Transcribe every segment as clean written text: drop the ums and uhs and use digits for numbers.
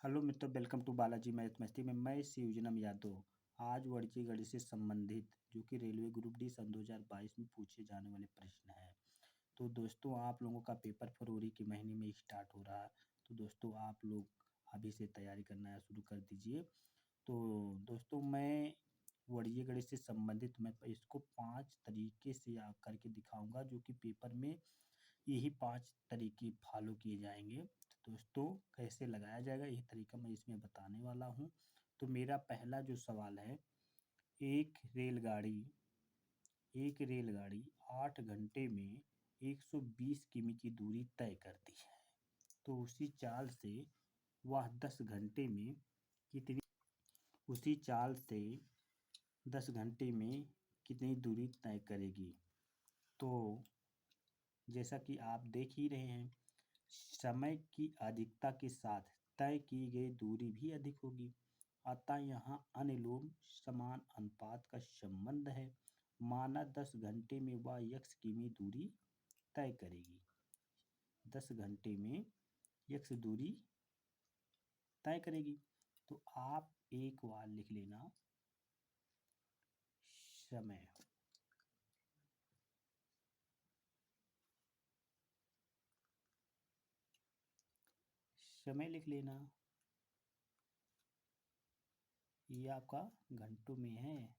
Hello मित्रों, welcome to Balaji math मस्ती में मैं शिवजनम यादव। आज वाणिज्य गणित से संबंधित जो कि रेलवे ग्रुप डी सन 2022 में पूछे जाने वाले प्रश्न हैं। तो दोस्तों, आप लोगों का पेपर फरवरी के महीने में स्टार्ट हो रहा है। तो दोस्तों, आप लोग अभी से तैयारी करना शुरू कर दीजिए। तो दोस्तों, मैं वाणिज्य गणित से संबंधित मैं इसको 5 तरीके से करके दिखाऊंगा, जो कि पेपर में यही 5 तरीके फॉलो किए जाएंगे। तो दोस्तों, कैसे लगाया जाएगा यही तरीका मैं इसमें बताने वाला हूँ। तो मेरा पहला जो सवाल है, एक रेलगाड़ी 8 घंटे में 120 किमी की दूरी तय करती है। तो वह 10 घंटे में कितनी उसी चाल से 10 घंटे में कितनी दूरी तय करेगी। तो जैसा कि आप देख ही रहे हैं, समय की अधिकता के साथ तय की गई दूरी भी अधिक होगी। अतः यहाँ अनुलोम समान अनुपात का संबंध है। माना 10 घंटे में वह x किमी दूरी तय करेगी। 10 घंटे में x दूरी तय करेगी। तो आप एक बार लिख लेना, समय समय लिख लेना। ये आपका घंटों में है।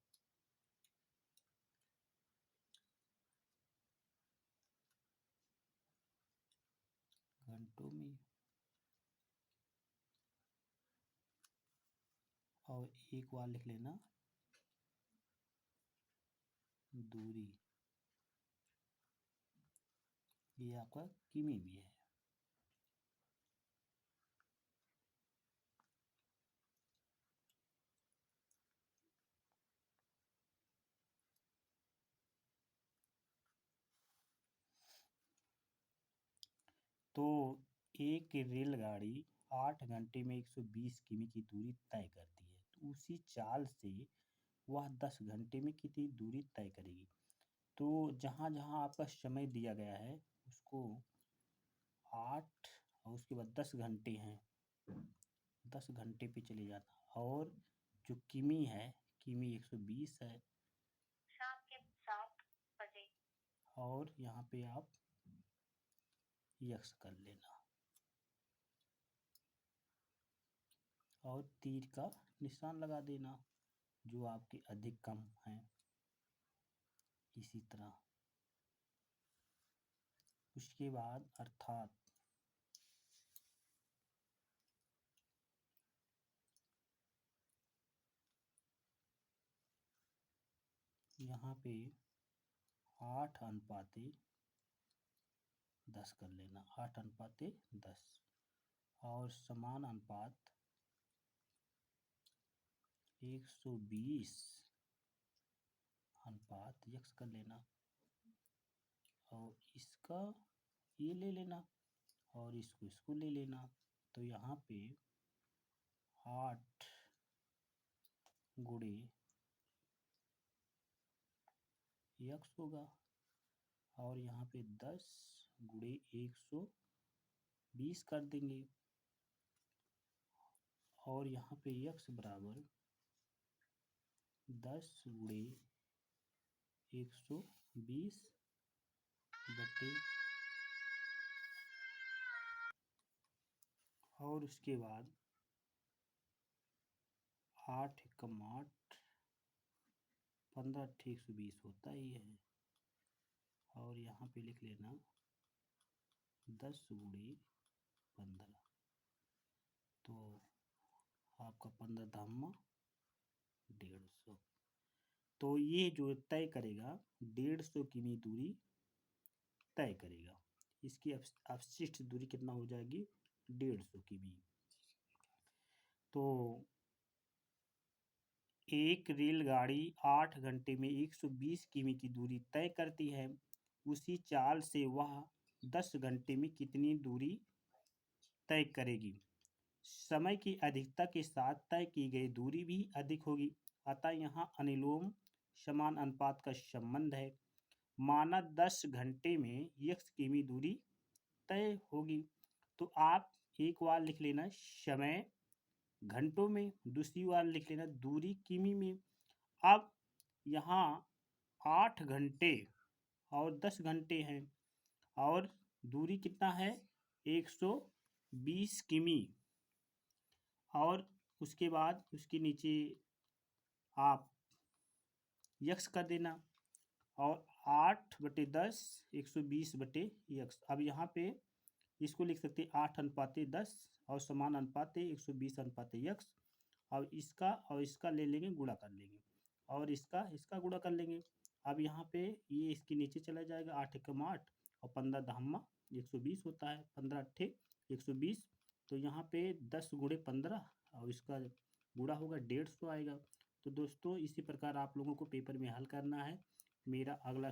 घंटों में। और एक बार लिख लेना, दूरी। ये आपका किमी में है। तो एक रेलगाड़ी 8 घंटे में 120 किमी की दूरी तय करती है। तो उसी चाल से वह 10 घंटे में कितनी दूरी तय करेगी। तो जहाँ जहाँ आपका समय दिया गया है उसको 8 और उसके बाद 10 घंटे हैं, 10 घंटे पे चले जाना। और जो किमी है, किमी 120 है। शाम के 7 बजे। और यहाँ पे आप यक्स कर लेना और तीर का निशान लगा देना जो आपके अधिक कम हैं। इसी तरह उसके बाद अर्थात यहाँ पे 8:10 कर लेना, 8:10 और समान अनुपात 120 अनुपात यक्स कर लेना। और इसका ये ले लेना और इसको ले लेना। तो यहाँ पे 8 गुणे यक्स होगा और यहाँ पे 10 गुणे 120 कर देंगे। और यहाँ पे यक्स बराबर 10 गुणे 120 बटे, और उसके बाद 8 एकम 8, 15 120 होता ही है। और यहाँ पे लिख लेना 10 गुणे 15। तो आपका 15 धामा 150। तो ये जो तय करेगा 150 किमी दूरी तय करेगा। इसकी अवशिष्ट दूरी कितना हो जाएगी, 150 किमी। तो एक रेलगाड़ी 8 घंटे में 120 किमी की दूरी तय करती है। उसी चाल से वह 10 घंटे में कितनी दूरी तय करेगी। समय की अधिकता के साथ तय की गई दूरी भी अधिक होगी। अतः यहाँ अनुलोम समान अनुपात का संबंध है। माना 10 घंटे में x किमी दूरी तय होगी। तो आप एक बार लिख लेना, समय घंटों में, दूसरी वाला लिख लेना दूरी किमी में। अब यहाँ 8 घंटे और 10 घंटे हैं और दूरी कितना है 120 किमी। और उसके बाद उसके नीचे आप यक्स कर देना और 8/10 120/यक्स। अब यहाँ पे इसको लिख सकते हैं 8:10 और समान अनुपात 120:यक्स। और इसका ले लेंगे गुणा कर लेंगे और इसका गुणा कर लेंगे। अब यहाँ पे ये इसके नीचे चला जाएगा 8 एकम 8 और 15 दहम्मा 120 होता है 15 अट्ठे 120। तो यहाँ पे 10 गुणे 15 और इसका गुणा होगा 150 आएगा। तो दोस्तों इसी प्रकार आप लोगों को पेपर में हल करना है। मेरा अगला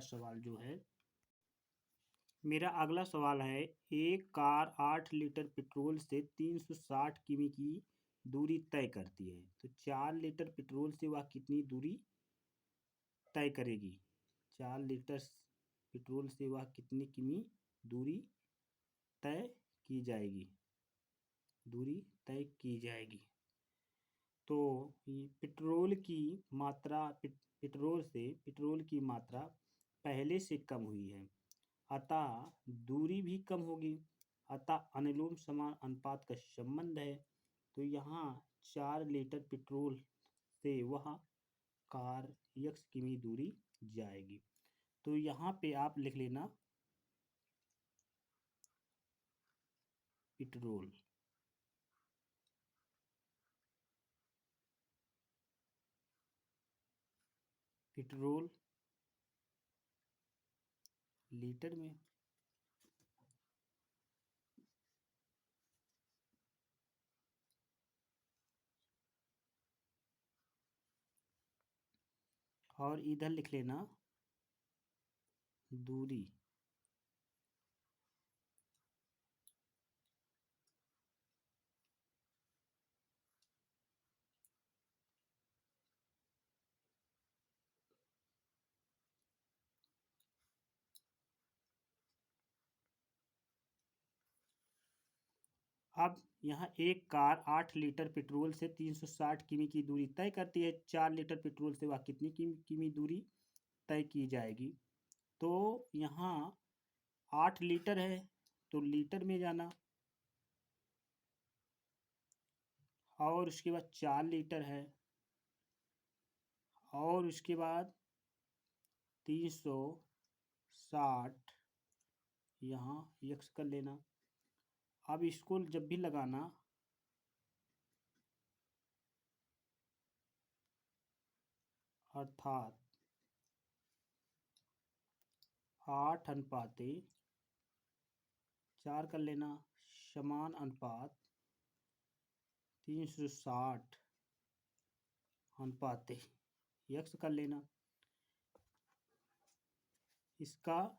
सवाल है एक कार 8 लीटर पेट्रोल से 360 किमी की दूरी तय करती है तो 4 लीटर पेट्रोल से वह कितनी दूरी तय करेगी। 4 लीटर पेट्रोल से वह कितनी किमी दूरी तय की जाएगी तो पेट्रोल की मात्रा पहले से कम हुई है अतः दूरी भी कम होगी। अतः अनुलोम समान अनुपात का संबंध है। तो यहाँ 4 लीटर पेट्रोल से वह कार x किमी दूरी जाएगी। तो यहाँ पे आप लिख लेना पेट्रोल लीटर में। और इधर लिख लेना दूरी। अब यहाँ एक कार 8 लीटर पेट्रोल से 360 किमी की दूरी तय करती है। 4 लीटर पेट्रोल से वह कितनी किमी दूरी तय की जाएगी। तो यहाँ 8 लीटर है तो लीटर में जाना और उसके बाद 4 लीटर है और उसके बाद 360 यहाँ यक्स कर लेना। अब इसको जब भी लगाना अर्थात 8:4 कर लेना समान अनुपात 360/यक्स कर लेना। इसका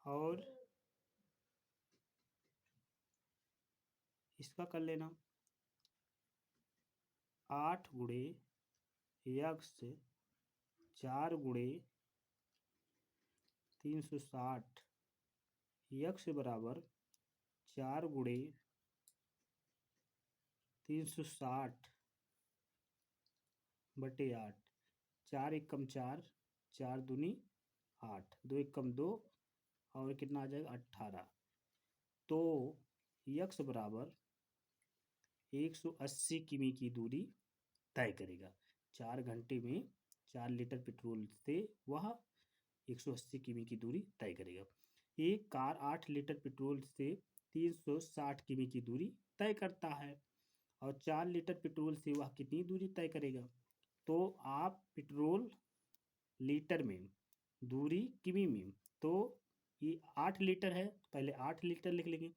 और इसका कर लेना 8 गुणे यक्स 4 गुणे 360 यक्स बराबर 4 गुणे 360/8। 4 एकम 4 4 दूनी 8 2 एकम 2 और कितना आ जाएगा 18। तो यक्स बराबर 180 किमी की दूरी तय करेगा। 4 घंटे में 4 लीटर पेट्रोल से वह 180 किमी की दूरी तय करेगा। एक कार 8 लीटर पेट्रोल से 360 किमी की दूरी तय करता है और 4 लीटर पेट्रोल से वह कितनी दूरी तय करेगा। तो आप पेट्रोल लीटर में दूरी किमी में तो ये 8 लीटर है पहले 8 लीटर लिख लेंगे।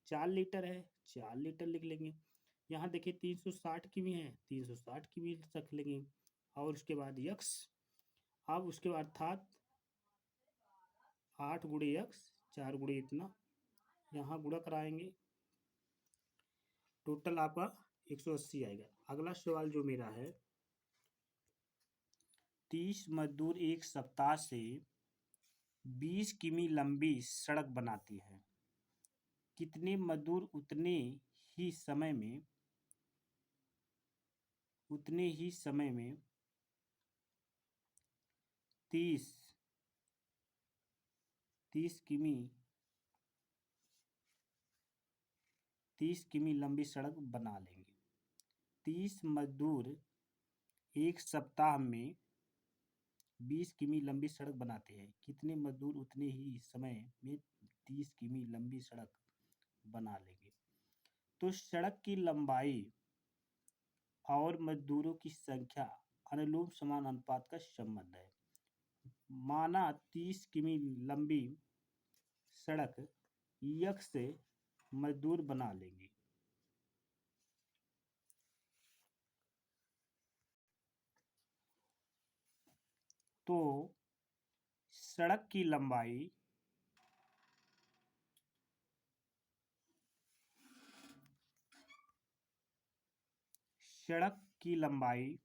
4 लीटर है 4 लीटर लिख लेंगे। यहाँ देखिए 360 किमी है 360 किमी रख लेंगे और उसके बाद यक्स। अब उसके बाद अर्थात 8 गुणे यक्स 4 गुणे इतना यहाँ गुणा कराएंगे टोटल आपका 180 आएगा। अगला सवाल जो मेरा है 30 मजदूर एक सप्ताह से 20 किमी लंबी सड़क बनाती है, कितने मजदूर उतने ही समय में 30 30 किमी 30 किमी लंबी सड़क बना लेंगे। 30 मजदूर एक सप्ताह में 20 किमी लंबी सड़क बनाते हैं, कितने मजदूर उतने ही समय में 30 किमी लंबी सड़क बना लेंगे। तो सड़क की लंबाई और मजदूरों की संख्या अनुलोम समान अनुपात का संबंध है। माना 30 किमी लंबी सड़क यक्स से मजदूर बना लेंगे, तो सड़क की लंबाई सड़क की लंबाई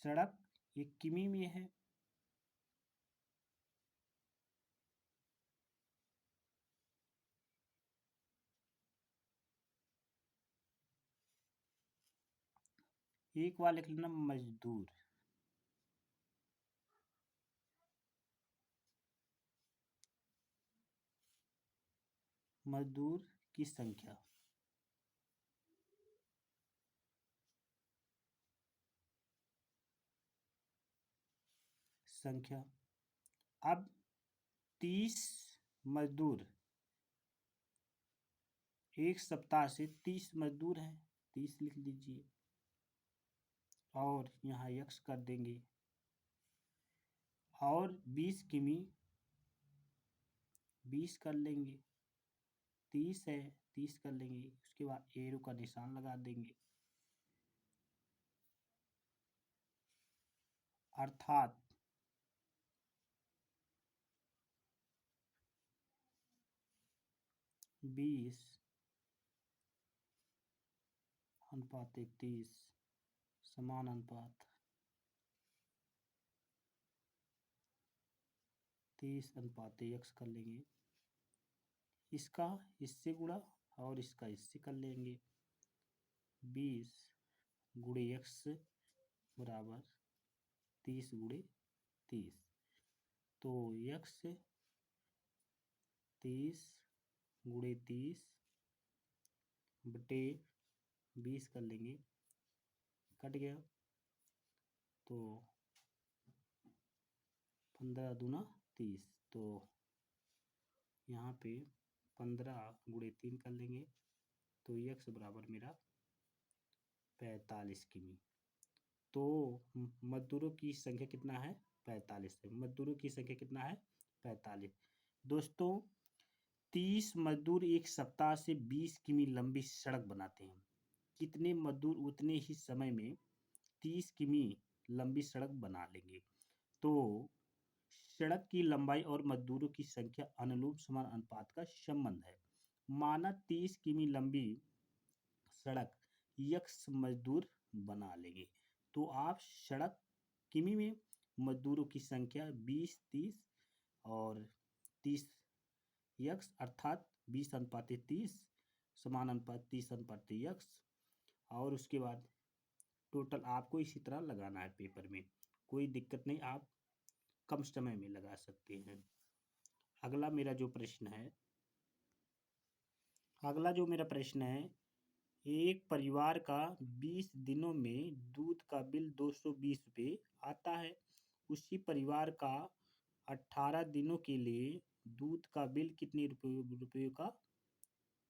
सड़क 1 किमी में है, एक बार लिख लेना मजदूर की संख्या। अब 30 मजदूर एक सप्ताह से 30 मजदूर हैं, 30 लिख लीजिए और यहाँ यक्स कर देंगे, और 20 किमी 20 कर लेंगे, 30 है 30 कर लेंगे, उसके बाद एरो का निशान लगा देंगे, अर्थात 20:30 समान अनुपात 30:x कर लेंगे, इसका इससे गुणा और इसका इससे कर लेंगे, 20 गुणे x बराबर 30 गुणे 30, तो x 30 गुणे 30 बटे 20 कर लेंगे, कट गया, तो 15 दूना 30, तो यहाँ पे 15 गुणे 3 कर लेंगे, तो x बराबर मेरा 45 किमी। तो मजदूरों की संख्या कितना है? 45 है। मजदूरों की संख्या कितना है? 45। दोस्तों 30 मजदूर एक सप्ताह से 20 किमी लंबी सड़क बनाते हैं, कितने मजदूर उतने ही समय में 30 किमी लंबी सड़क बना लेंगे। तो सड़क की लंबाई और मजदूरों की संख्या अनुलोम समान अनुपात का संबंध है। माना 30 किमी लंबी सड़क यक्स मजदूर बना लेंगे, तो आप सड़क किमी में मजदूरों की संख्या 20 30 और 30 यक्स अर्थात 20:30 समान अनुपात 30:यक्स, और उसके बाद टोटल आपको इसी तरह लगाना है पेपर में, कोई दिक्कत नहीं, आप कम समय में लगा सकते हैं। अगला मेरा जो प्रश्न है, एक परिवार का 20 दिनों में दूध का बिल 220 रुपये आता है, उसी परिवार का 18 दिनों के लिए दूध का बिल कितने रुपयों का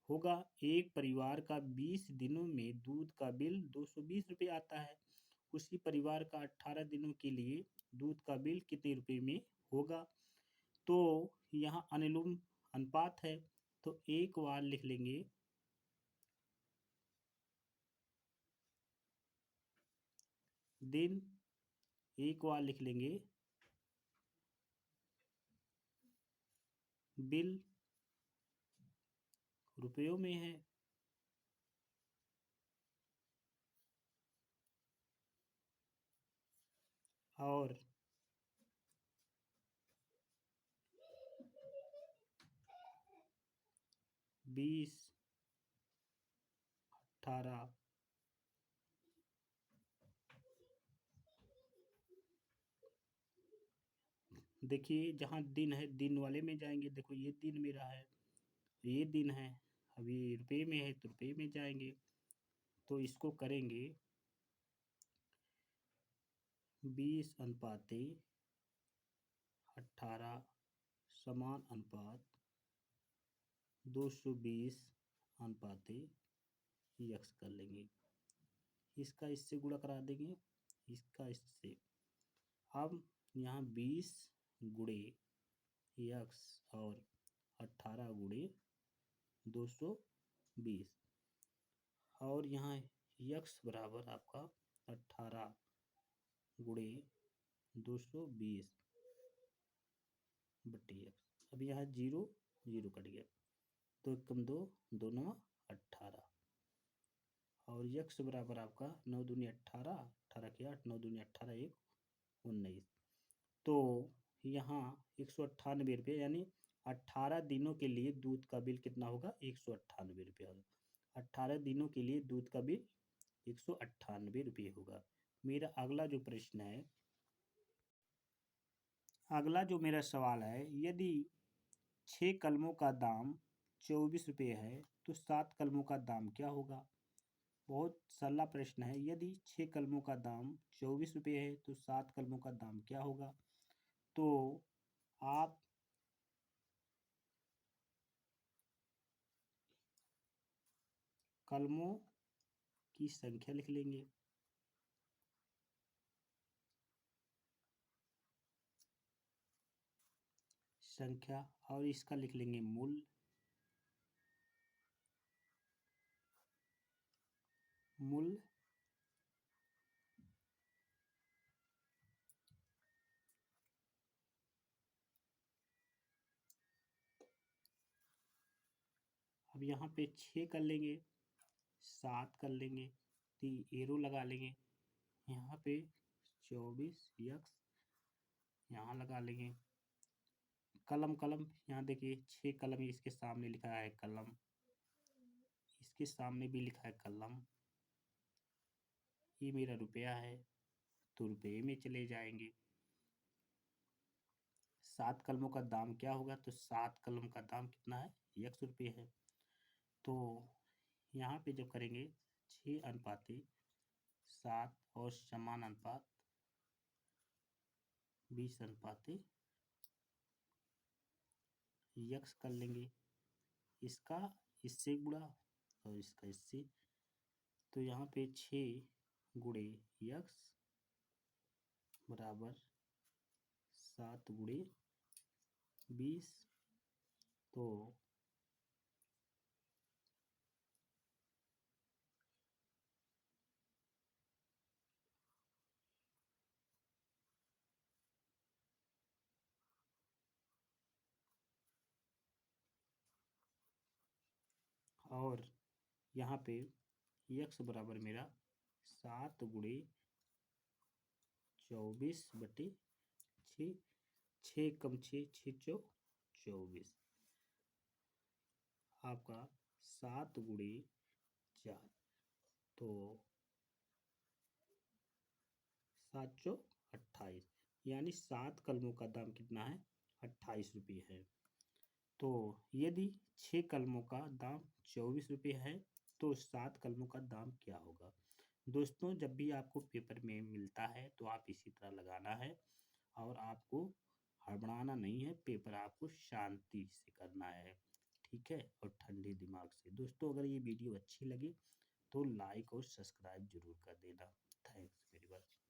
होगा। एक परिवार का 20 दिनों में दूध का बिल 220 रुपये आता है, उसी परिवार का 18 दिनों के लिए दूध का बिल कितने रुपये में होगा। तो यहाँ अनुलोम अनुपात है, तो एक बार लिख लेंगे दिन, एक बार लिख लेंगे बिल रुपयों में है, और 20, 18, देखिए जहाँ दिन है दिन वाले में जाएंगे। देखो ये दिन मेरा है, ये दिन है, अभी रुपये में है तो रुपये में जाएंगे। तो इसको करेंगे 20:18 समान अनुपात 220:x कर लेंगे। इसका इससे गुणा करा देंगे, इसका इससे। अब यहाँ 20 गुणे x और 18 गुणे 220, और यहाँ x बराबर आपका 18 गुणे 220 बट्टे x। अब यहाँ 0 0 कट गया, तो 1 कम 2 2 9 18, और x बराबर आपका 9 दूनी 18, 18 के 8, 9 दूनी 18, 1 19। तो यहाँ 198 रुपये, यानी 18 दिनों के लिए दूध का बिल कितना होगा? 198 रुपये होगा। 18 दिनों के लिए दूध का बिल 198 रुपये होगा। मेरा अगला जो प्रश्न है, अगला जो मेरा सवाल है, यदि 6 कलमों का दाम 24 रुपये है तो 7 कलमों का दाम क्या होगा? बहुत सरल प्रश्न है। यदि 6 कलमों का दाम 24 रुपये है तो 7 कलमों का दाम क्या होगा? तो आप कलमों की संख्या लिख लेंगे, संख्या, और इसका लिख लेंगे मूल। मूल अब यहाँ पे 6 कर लेंगे, 7 कर लेंगे, तो एरो लगा लेंगे। यहाँ पे 24x यहाँ लगा लेंगे। कलम कलम यहाँ देखिए 6 कलम, इसके सामने लिखा है कलम, इसके सामने भी लिखा है कलम। ये मेरा रुपया है तो रुपये में चले जाएंगे। 7 कलमों का दाम क्या होगा? तो 7 कलम का दाम कितना है? 1 रुपये है। तो यहाँ पे जब करेंगे 6:7 और समान अनुपात 20:x कर लेंगे। इसका इससे गुणा और इसका इससे, तो यहाँ पे 6 गुणे x बराबर 7 गुणे 20, तो और यहाँ पे x बराबर मेरा 7 गुणे 24/6, 6 कम 6 6 चौक 24, आपका 7 गुणे 4, तो 7 चौक 28, यानी 7 कलमों का दाम कितना है? 28 रुपये है। तो यदि 6 कलमों का दाम 24 रुपये है तो 7 कलमों का दाम क्या होगा? दोस्तों, जब भी आपको पेपर में मिलता है तो आप इसी तरह लगाना है, और आपको हड़बड़ाना नहीं है। पेपर आपको शांति से करना है, ठीक है, और ठंडे दिमाग से। दोस्तों, अगर ये वीडियो अच्छी लगी तो लाइक और सब्सक्राइब जरूर कर देना। Thanks very much.